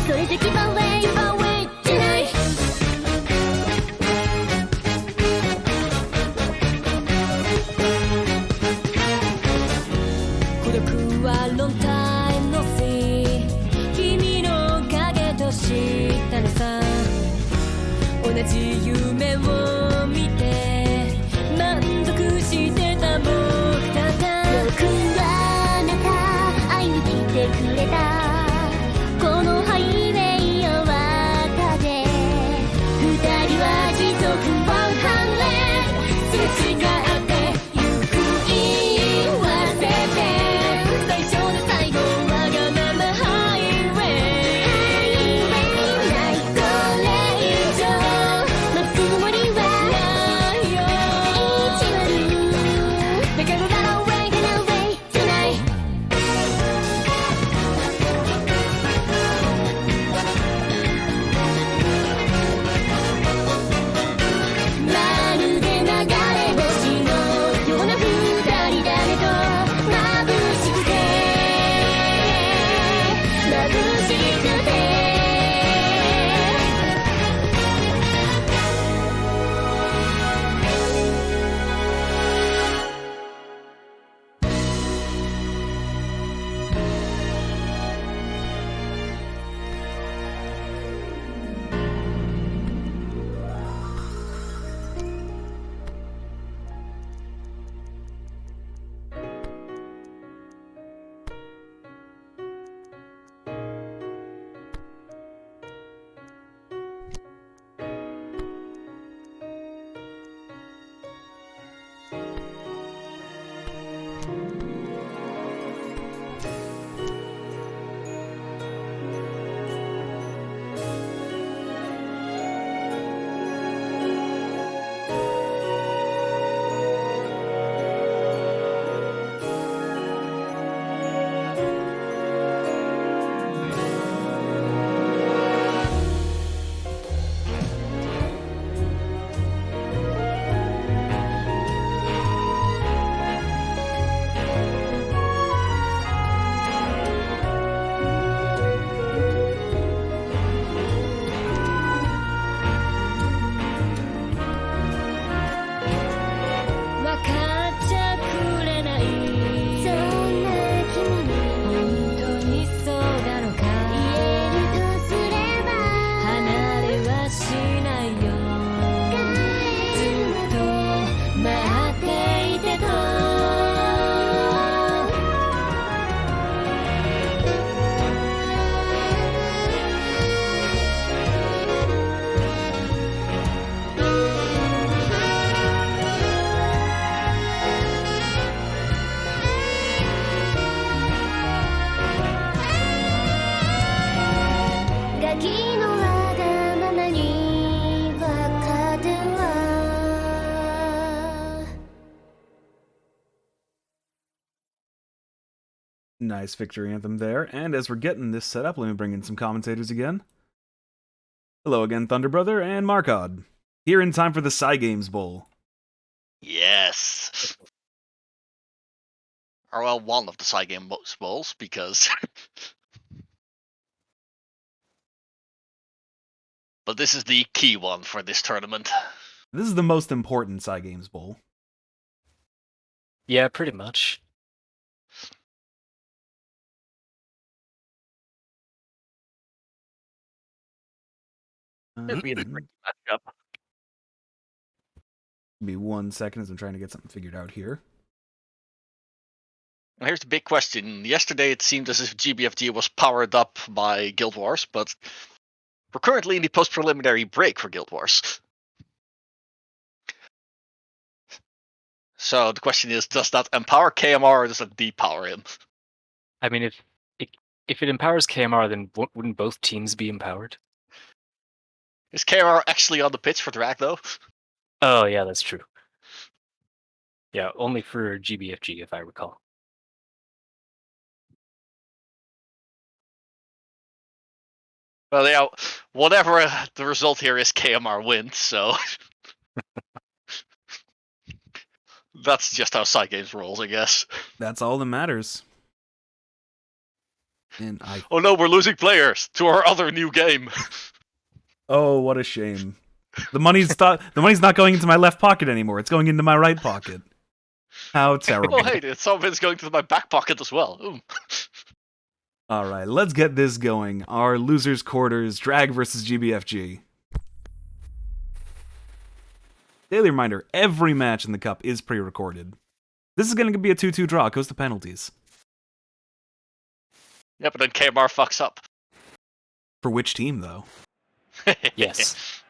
それじゃギブアウェイじゃない孤独はロンタイムのせい君の影としたのさ同じ夢を見て満足してた僕たち僕はあなた会いに来てくれたこのハイウェイを渡って二人は時速100すれ違ってゆく言わせて最初で最後わがままハイウェイないこれ以上まっすぐ森はないよ一割だからランウェイじゃないまるで流れ星のような二人だけど眩しくて眩しくてわかっちゃくれないそんな君に本当にそうだろうか言えるとすれば離れはしないよずっと待っていてとガキのわがままに分かっては Nice victory anthem there, and as we're getting this set up, let me bring in some commentators again. Hello again, Thunder Brother and Markod. Here in time for the Games Bowl. Yes. Or well, one of the Pregame bowls, because. But this is the key one for this tournament. This is the most important Games Bowl. Yeah, pretty much. It'll be a tricky matchup. Give me 1 second as I'm trying to get something figured out here. Now here's the big question. Yesterday it seemed as if gbfg was powered up by Guild Wars, but we're currently in the post-preliminary break for Guild Wars. So the question is, does that empower KMR or does it depower him? I mean, if it empowers KMR, then wouldn't both teams be empowered? Is KMR actually on the pitch for Drag, though? Oh, yeah, that's true. Yeah, only for gbfg, if I recall. Well, yeah, whatever the result here is, KMR wins, so... That's just how Games rolls, I guess. That's all that matters. And I... Oh no, we're losing players to our other new game. Oh, what a shame. The money's not going into my left pocket anymore. It's going into my right pocket. How terrible. Oh hey, some of it's going to my back pocket as well. Ooh. Alright, let's get this going. Our losers quarters, Drag versus GBFG. Daily reminder, every match in the cup is pre-recorded. This is going to be a 2-2 draw, it goes to penalties. Yeah, but then KMR fucks up. For which team, though? Yes.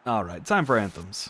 Alright, time for anthems.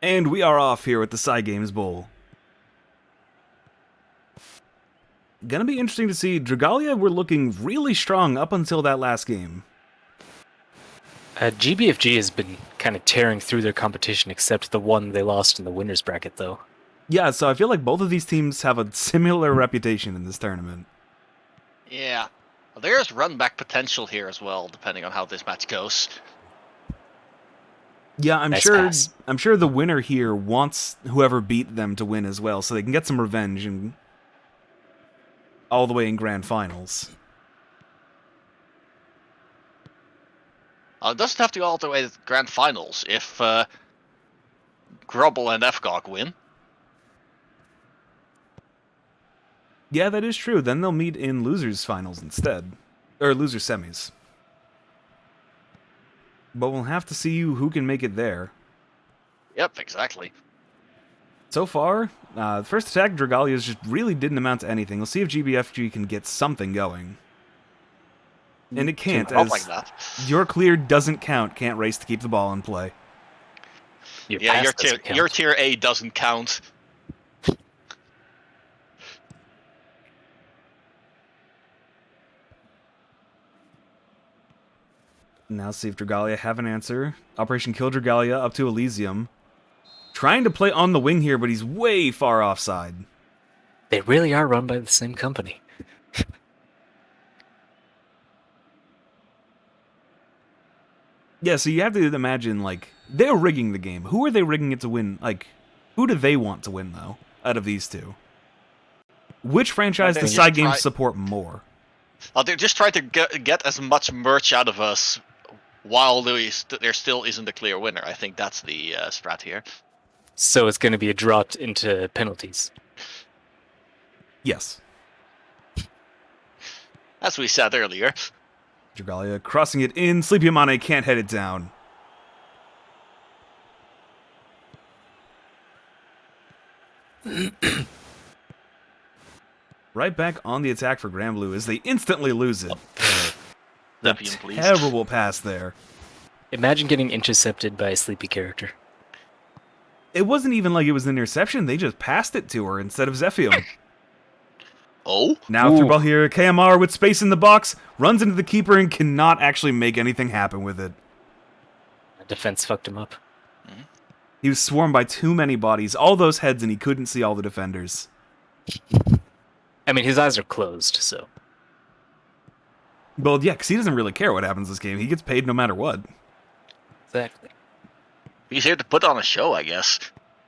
And we are off here with the Cygames Bowl. Gonna be interesting to see. Dragalia were looking really strong up until that last game. GBFG has been kind of tearing through their competition, except the one they lost in the winner's bracket, though. Yeah, so I feel like both of these teams have a similar reputation in this tournament. Yeah. Well, there's run-back potential here as well, depending on how this match goes. Yeah, Nice I'm pass. sure the winner here wants whoever beat them to win as well, so they can get some revenge and all the way in grand finals. It doesn't have to go all the way to grand finals if Grubble and FGOG win. Yeah, that is true. Then they'll meet in losers finals instead. Or loser semis. But we'll have to see who can make it there. Yep, exactly. So far, the first attack, Dragalia's just really didn't amount to anything. We'll see if GBFG can get something going. And it can't, Not as like that. your clear doesn't count, can't race to keep the ball in play. Yeah, your tier A doesn't count. Now see if Dragalia have an answer. Operation Kill Dragalia up to Elysium. Trying to play on the wing here, but he's way far offside. They really are run by the same company. Yeah, so you have to imagine, like, they're rigging the game. Who are they rigging it to win? Like, who do they want to win, though, out of these two? Which franchise does Cygames support more? They're just trying to get as much merch out of us while there still isn't a clear winner. I think that's the strat here. So it's going to be a drop into penalties. Yes. As we said earlier. Dragalia crossing it in. Sleepy Amane can't head it down. Right back on the attack for Granblue as they instantly lose it. The Zephium, please. terrible pass there. Imagine getting intercepted by a sleepy character. It wasn't even like it was an interception. They just passed it to her instead of Zephium. Oh? Now through ball here, KMR with space in the box, runs into the keeper and cannot actually make anything happen with it. The defense fucked him up. He was swarmed by too many bodies, all those heads, and he couldn't see all the defenders. I mean, his eyes are closed, so. Well, yeah, because he doesn't really care what happens this game. He gets paid no matter what. Exactly. He's here to put on a show, I guess.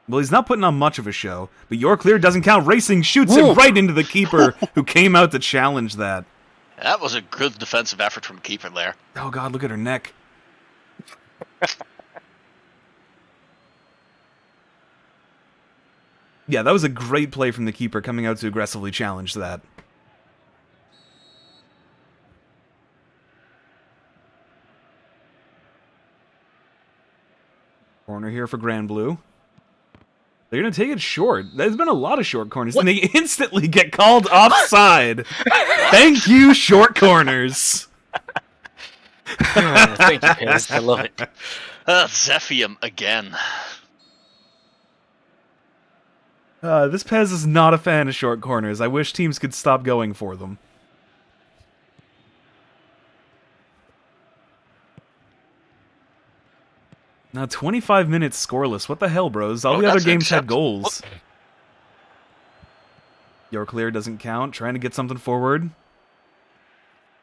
Well, he's not putting on much of a show, but your clear doesn't count. Racing shoots it right into the keeper, who came out to challenge that. That was a good defensive effort from the keeper there. Oh god, look at her neck. Yeah, that was a great play from the keeper coming out to aggressively challenge that. Corner here for Granblue. They're going to take it short. There's been a lot of short corners, and they instantly get called offside. Thank you, short corners. Thank you, Pez. I love it. Zephium again. This Pez is not a fan of short corners. I wish teams could stop going for them. Now 25 minutes scoreless. What the hell, bros? All the other games had goals. Your clear doesn't count. Trying to get something forward.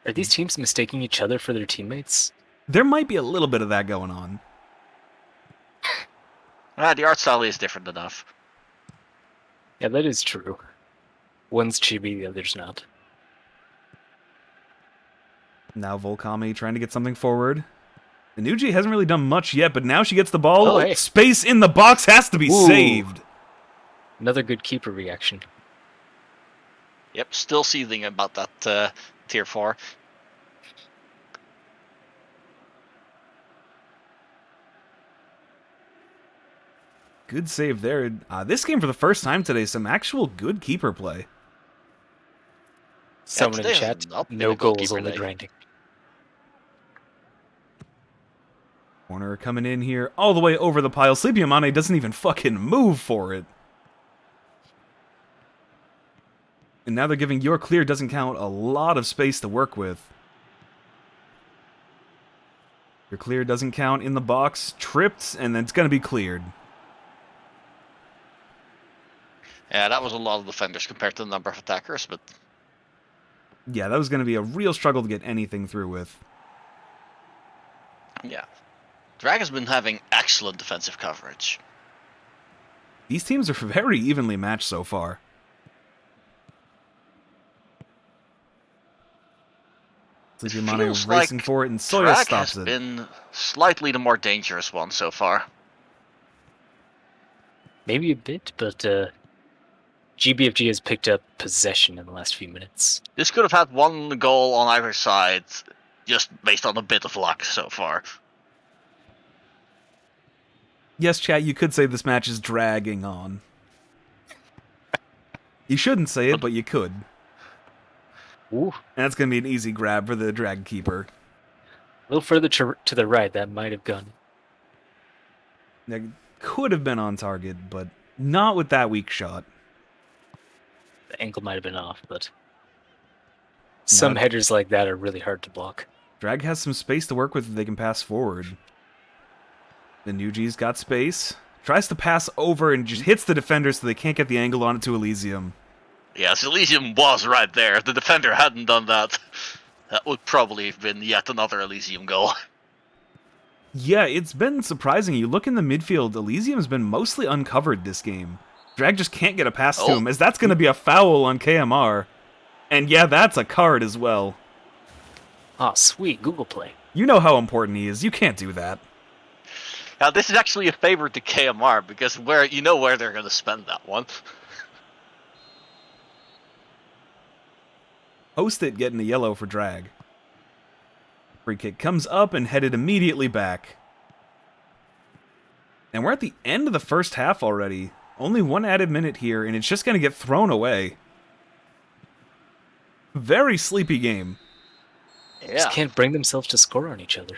Are these teams mistaking each other for their teammates? There might be a little bit of that going on. The art style is different enough. Yeah, that is true. One's chibi, the other's not. Now Volkami trying to get something forward. Inuji hasn't really done much yet, but now she gets the ball. Oh, hey. Space in the box has to be saved. Another good keeper reaction. Yep, still seething about that tier 4. Good save there. This game for the first time today, some actual good keeper play. Someone in today chat, has not been no a good goals, keeper only day. grinding. Corner coming in here all the way over the pile. Sleepy Amane doesn't even fucking move for it. And now they're giving your clear doesn't count a lot of space to work with. Your clear doesn't count in the box. Tripped, and then it's going to be cleared. Yeah, that was a lot of defenders compared to the number of attackers, but... Yeah, that was going to be a real struggle to get anything through with. Yeah. Drag has been having excellent defensive coverage. These teams are very evenly matched so far. Sleepy Amane Feels racing like for it, and Soya Drag stops has it. been slightly the more dangerous one so far. Maybe a bit, but GBFG has picked up possession in the last few minutes. This could have had one goal on either side, just based on a bit of luck so far. Yes, chat, you could say this match is dragging on. You shouldn't say it, but you could. Ooh. And that's going to be an easy grab for the drag keeper. A little further to the right, that might have gone. That could have been on target, but not with that weak shot. The ankle might have been off, but some headers like that are really hard to block. Drag has some space to work with if they can pass forward. The Nuji's got space. Tries to pass over and just hits the defender so they can't get the angle on it to Elysium. Yes, Elysium was right there. If the defender hadn't done that, that would probably have been yet another Elysium goal. Yeah, it's been surprising. You look in the midfield, Elysium's been mostly uncovered this game. Drag just can't get a pass to him, as that's going to be a foul on KMR. And yeah, that's a card as well. Ah, sweet, Google Play. You know how important he is. You can't do that. Now, this is actually a favor to KMR, because where they're going to spend that one. Post it getting a yellow for Drag. Free kick comes up and headed immediately back. And we're at the end of the first half already. Only one added minute here, and it's just going to get thrown away. Very sleepy game. Yeah. Just can't bring themselves to score on each other.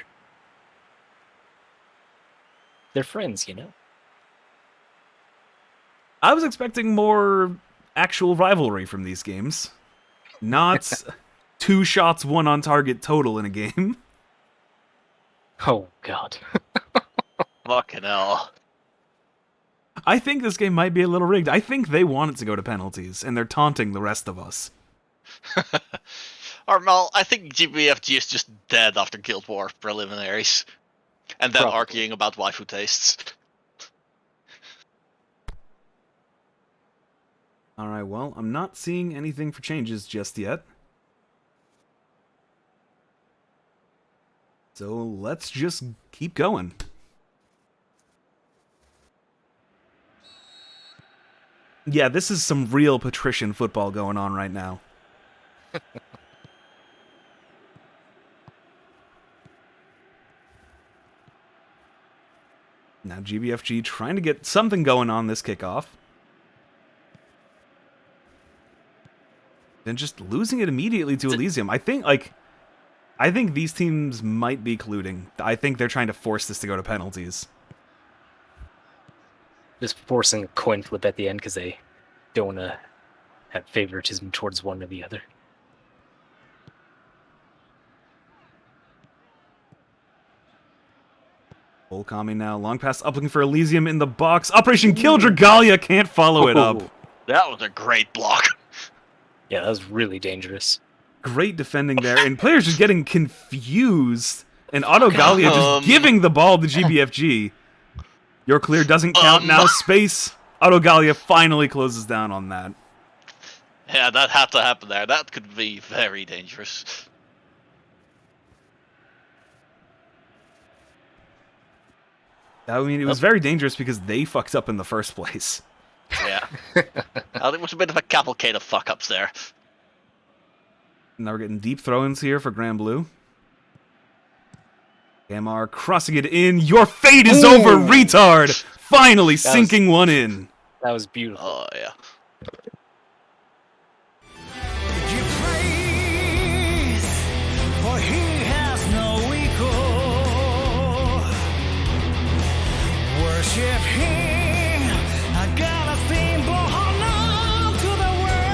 They're friends, you know? I was expecting more actual rivalry from these games. Not 2 shots, 1 on target total in a game. Oh, God. Fucking hell. I think this game might be a little rigged. I think they want it to go to penalties, and they're taunting the rest of us. Armel, I think GBFG is just dead after Guild War preliminaries. And then Probably. arguing about waifu tastes. Alright, well, I'm not seeing anything for changes just yet. So let's just keep going. Yeah, this is some real patrician football going on right now. Now GBFG trying to get something going on this kickoff. Then just losing it immediately to Elysium. I think these teams might be colluding. I think they're trying to force this to go to penalties. Just forcing a coin flip at the end because they don't want to have favoritism towards one or the other. Full calming now. Long pass up looking for Elysium in the box. Operation Kill Dragalia can't follow it up. That was a great block. Yeah, that was really dangerous. Great defending there. And players just getting confused. And Autogalia just giving the ball to GBFG. Your clear doesn't count now. Space. Autogalia finally closes down on that. Yeah, that had to happen there. That could be very dangerous. I mean, it was very dangerous because they fucked up in the first place. Yeah. I think it was a bit of a cavalcade of fuck-ups there. Now we're getting deep throw-ins here for Granblue. Gamar crossing it in. Your fate is over, retard! Finally sinking one in. That was beautiful. Oh, yeah. Give praise, for he has no equal. Worship him, I got a symbol on to the world.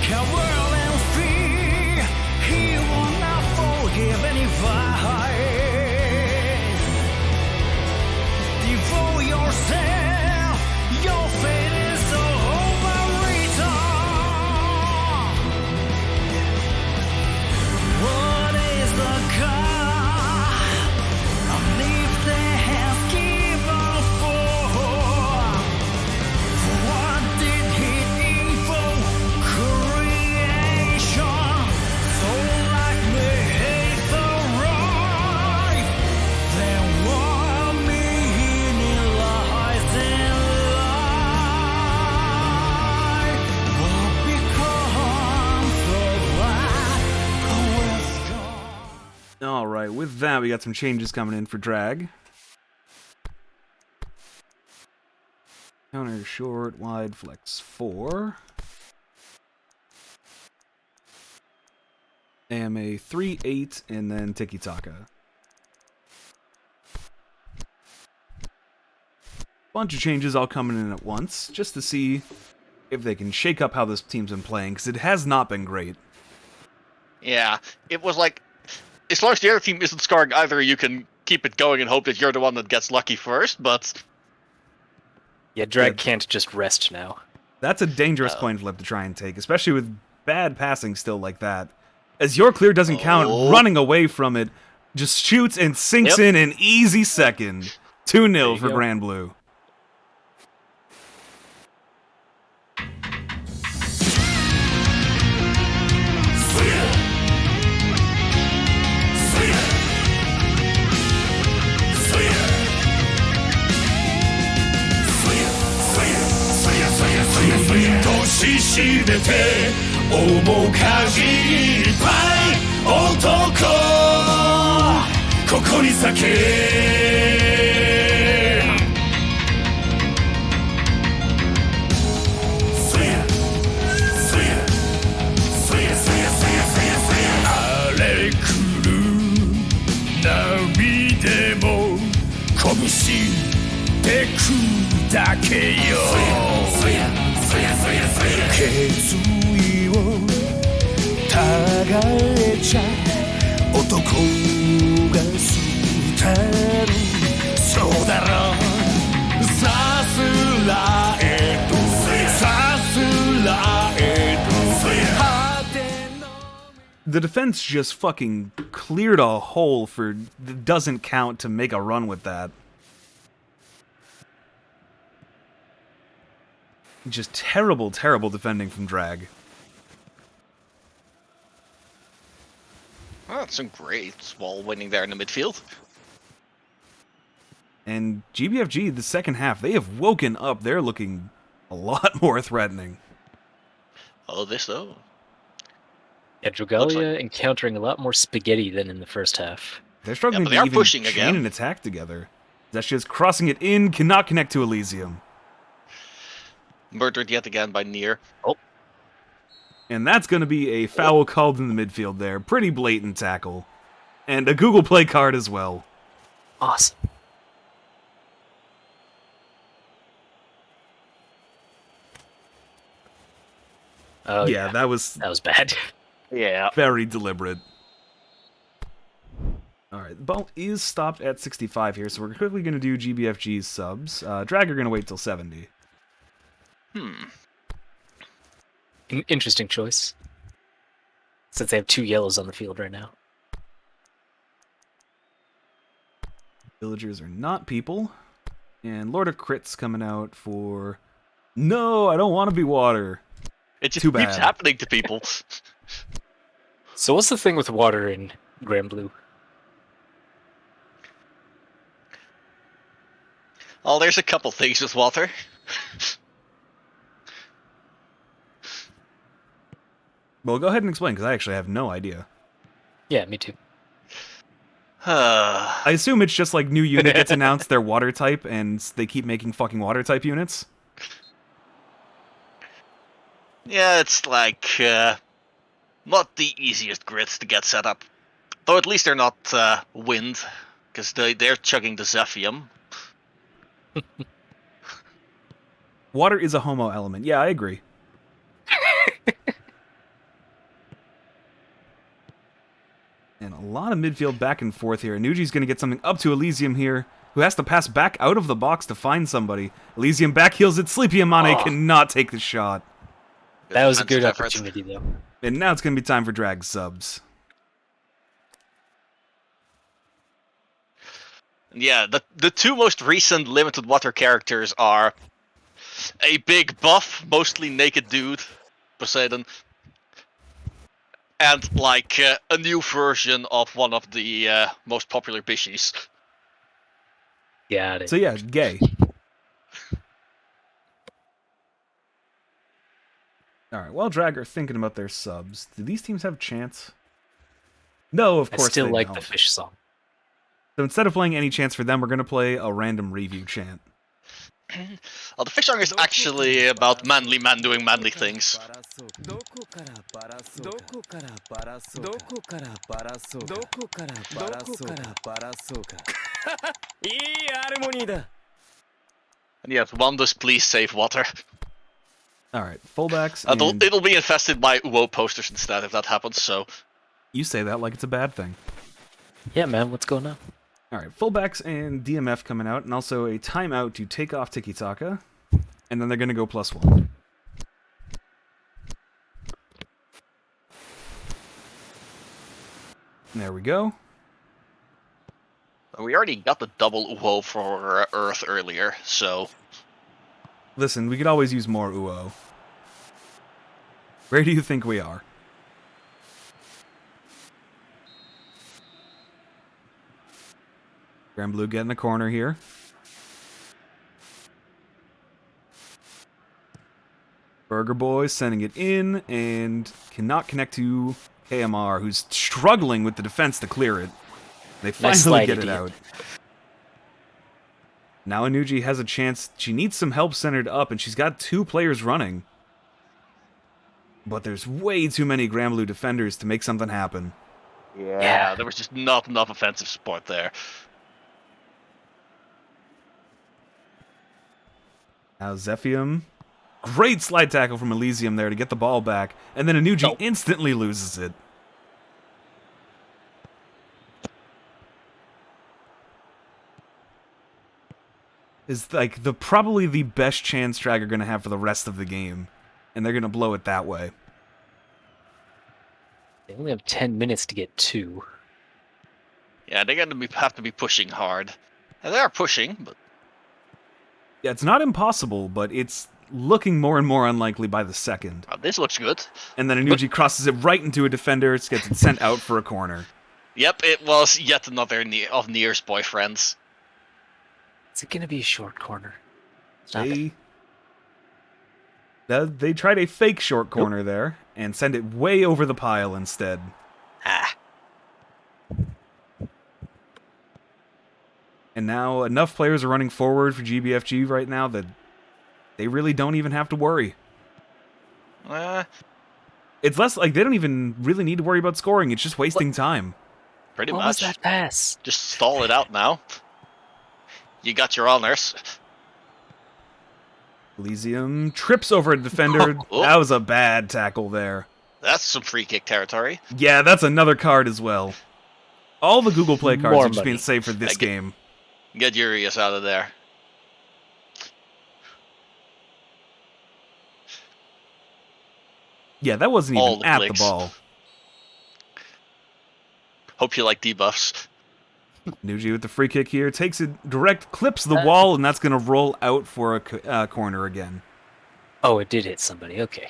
Coward and free, he will not forgive any vice. Devote yourself, your fate is over, return. What is the God if they have given for? What did he invoke? Creation, so like me hate the right. Then what meaning lies in life? What becomes of that question? Alright, with that, we got some changes coming in for Drag. Counter short, wide, flex 4. AMA 3, 8, and then Tiki Taka. Bunch of changes all coming in at once, just to see if they can shake up how this team's been playing, because it has not been great. Yeah, it was like, as long as the other team isn't scoring either, you can keep it going and hope that you're the one that gets lucky first, but... Yeah, Drag Yeah. can't just rest now. That's a dangerous coin flip to try and take, especially with bad passing still like that. As your clear doesn't count, running away from it, just shoots and sinks in an easy second. 2-0 for go. Granblue. みしてくだけよ決意をたがれちゃ男が捨てるそうだろさすらえとさすらえと The defense just fucking cleared a hole for doesn't count to make a run with that. Just terrible, terrible defending from Drag. Oh, that's some great wall winning there in the midfield. And GBFG, the second half, they have woken up. They're looking a lot more threatening. Oh, this though. Yeah, Dragalia encountering a lot more spaghetti than in the first half. They're struggling but to they are even pushing chain again. an attack together. That's just crossing it in, cannot connect to Elysium. Murdered yet again by Nier. Oh. And that's going to be a foul called in the midfield there. Pretty blatant tackle. And a Google Play card as well. Awesome. Oh yeah, that was bad. Yeah. Very deliberate. Alright, the ball is stopped at 65 here, so we're quickly going to do GBFG's subs. Drag are going to wait till 70. Interesting choice. Since they have 2 yellows on the field right now. Villagers are not people. And Lord of Crits coming out for... No, I don't want to be water. It just Too keeps bad. happening to people. So what's the thing with water in Granblue? Oh, there's a couple things with water. Well, go ahead and explain, because I actually have no idea. Yeah, me too. I assume it's just like new unit gets announced, they're water type, and they keep making fucking water type units. Yeah, it's like not the easiest grids to get set up. Though at least they're not wind, because they're chugging the Zephium. Water is a homo element. Yeah, I agree. And a lot of midfield back and forth here. Nuji's going to get something up to Elysium here, who has to pass back out of the box to find somebody. Elysium back heals it. Sleepy Amane cannot take the shot. That was a good opportunity, though. And now it's going to be time for Drag subs. Yeah, the 2 most recent limited water characters are a big buff, mostly naked dude, Poseidon, and like a new version of one of the most popular bishies. Got it. So yeah, gay. Alright, while Drag are thinking about their subs, do these teams have a chance? No, of I course still they like don't. the fish song. So instead of playing any chance for them, we're going to play a random review chant. Well, the fish song is actually about manly men doing manly things. And yet, Wanders, please save water. Alright, fullbacks and... It'll be infested by Uwo posters instead if that happens, so... You say that like it's a bad thing. Yeah, man, what's going on? Alright, fullbacks and DMF coming out, and also a timeout to take off Tiki Taka. And then they're going to go +1. There we go. We already got the double Uwo for Earth earlier, so... Listen, we could always use more Uo. Where do you think we are? Granblue getting a corner here. Burger Boy sending it in and cannot connect to KMR, who's struggling with the defense to clear it. They finally get it out. Now Anuji has a chance. She needs some help centered up, and she's got 2 players running. But there's way too many Granblue defenders to make something happen. Yeah, there was just not enough offensive support there. Now Zephium. Great slide tackle from Elysium there to get the ball back. And then Anuji instantly loses it. Is like probably the best chance Drag are going to have for the rest of the game. And they're going to blow it that way. They only have 10 minutes to get 2. Yeah, they're going to have to be pushing hard. And they are pushing, but... Yeah, it's not impossible, but it's looking more and more unlikely by the second. This looks good. And then Anuji crosses it right into a defender, gets it sent out for a corner. Yep, it was yet another of Nier's boyfriends. Is it going to be a short corner? They tried a fake short corner there, and send it way over the pile instead. Ah. And now enough players are running forward for GBFG right now that they really don't even have to worry. It's less like they don't even really need to worry about scoring. It's just wasting time. Pretty What much. was that pass? Just stall it out now. You got your honors. Elysium trips over a defender. Oh. That was a bad tackle there. That's some free kick territory. Yeah, that's another card as well. All the Google Play cards More are just money. being saved for this game. Get Urias out of there. Yeah, that wasn't All even the at clicks. the ball. Hope you like debuffs. Nuji with the free kick here. Takes it direct, clips the wall, and that's going to roll out for a corner again. Oh, it did hit somebody. Okay.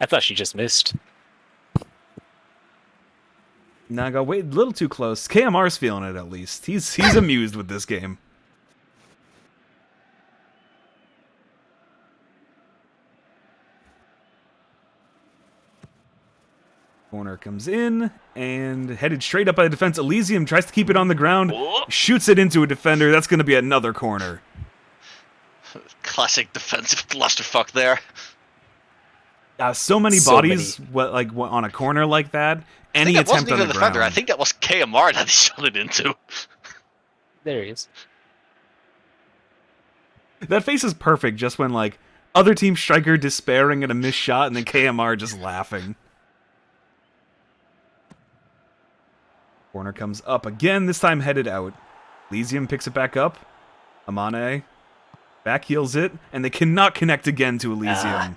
I thought she just missed. Naga, wait, a little too close. KMR's feeling it at least. He's amused with this game. Corner comes in, and headed straight up by the defense. Elysium tries to keep it on the ground, Whoa. shoots it into a defender. That's going to be another corner. Classic defensive clusterfuck there. So many So bodies on a corner like that. Any I think that wasn't attempt on even the a defender. ground. I think that was KMR that he shot it into. There he is. That face is perfect just when, like, other team striker despairing at a missed shot and then KMR just laughing. Corner comes up again, this time headed out. Elysium picks it back up. Amane back heels it, and they cannot connect again to Elysium.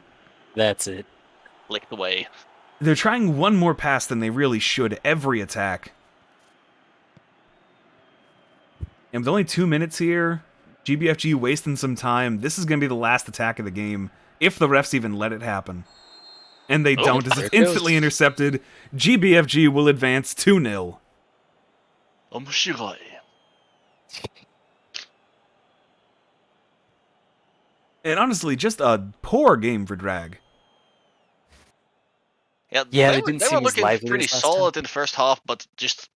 That's it. Licked away. They're trying one more pass than they really should every attack. And with only 2 minutes here, GBFG wasting some time. This is going to be the last attack of the game, if the refs even let it happen. And they don't, as there it's it goes. instantly intercepted. GBFG will advance 2-0. Omoshiroi. And honestly, just a poor game for Drag. Yeah, they didn't were seem as looking lively pretty as last solid in the first half, but just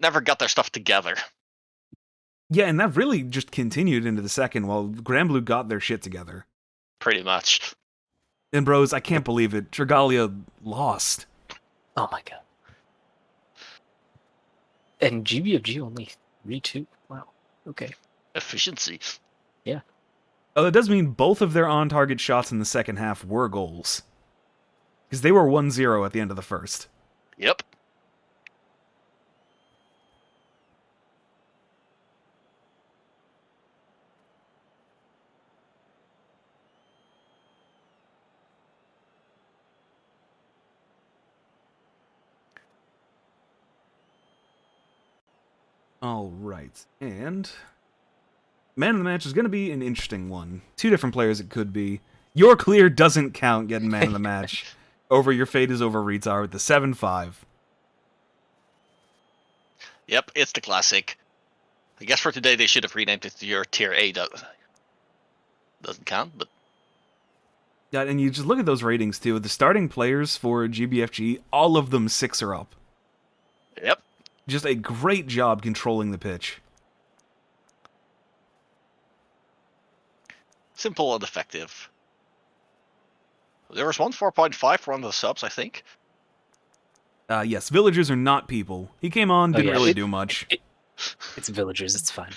never got their stuff together. Yeah, and that really just continued into the second while Granblue got their shit together. Pretty much. And bros, I can't believe it. Dragalia lost. Oh my god. And GBFG only 3-2. Wow. Okay. Efficiency. Yeah. Oh, that does mean both of their on-target shots in the second half were goals. Because they were 1-0 at the end of the first. Yep. All right, and man of the match is going to be an interesting one. 2 different players it could be. Your clear doesn't count getting man of the match over your fate is over Ritar with the 7-5. Yep, it's the classic. I guess for today they should have renamed it to your tier A. Doesn't count, but Yeah, and you just look at those ratings too. The starting players for GBFG, all of them 6 or up. yep. Just a great job controlling the pitch. Simple and effective. There was one 4.5 for one of the subs, I think. Yes, villagers are not people. He came on, didn't yeah. really do much. It's villagers, it's fine.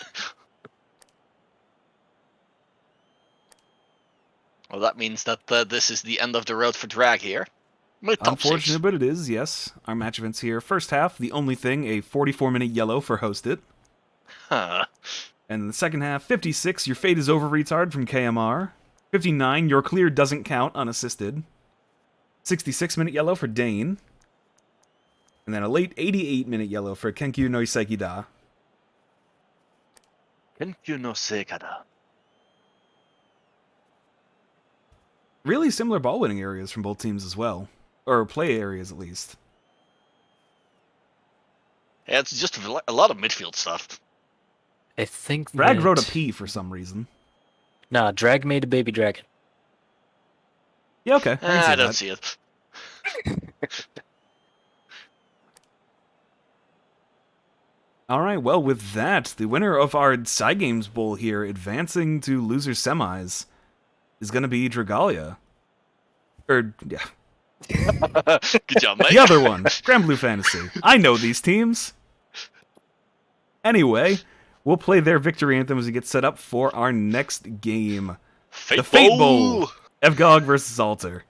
Well, that means that this is the end of the road for Drag here. With top Unfortunate, six. but it is, yes. Our match events here. First half, the only thing, a 44-minute yellow for Host It. Huh. And in the second half, 56, Your Fate is Over retard from KMR. 59, Your Clear Doesn't Count, unassisted. 66-minute yellow for Dane. And then a late 88-minute yellow for Kenkyu no Isekida. Kenkyu no Seikada. Really similar ball winning areas from both teams as well. Or play areas, at least. Yeah, it's just a lot of midfield stuff. I think Drag that... wrote a P for some reason. Nah, Drag made a baby dragon. Yeah, okay. I don't see it. All right, well, with that, the winner of our Side Games Bowl here, advancing to loser semis, is going to be Dragalia. Yeah. Good job, mate. The other one, Granblue Fantasy. I know these teams. Anyway, we'll play their victory anthem as we get set up for our next game. The Fate Bowl. Evgog versus Alter.